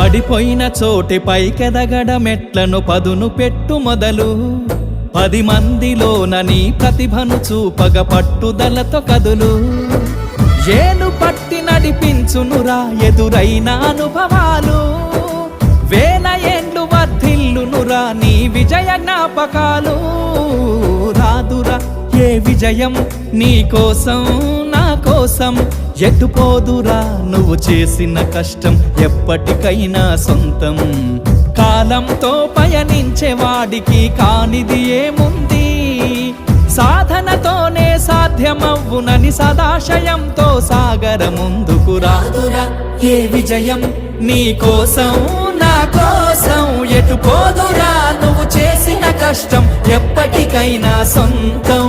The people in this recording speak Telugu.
పడిపోయిన చోటి పైకెదగడ మెట్లను పదును పెట్టు మొదలు 10 మందిలోన నీ ప్రతిభను చూపగ పట్టుదలతో కదులు ఏలు పట్టి నడిపించునురా ఎదురైన అనుభవాలు వేల ఏండ్లు వర్ధిల్లునురా నీ విజయ జ్ఞాపకాలు రాదురా ఏ విజయం నీ కోసం నా కోసం ఎటుపోదురా నువ్వు చేసిన కష్టం ఎప్పటికైనా సొంతం కాలంతో పయనించే వాడికి కానిది ఏముంది సాధనతోనే సాధ్యమవ్వునని సదాశయంతో సాగర ముందుకు రాదురా ఏ విజయం నీ కోసం నా కోసం ఎటుపోదురా నువ్వు చేసిన కష్టం ఎప్పటికైనా సొంతం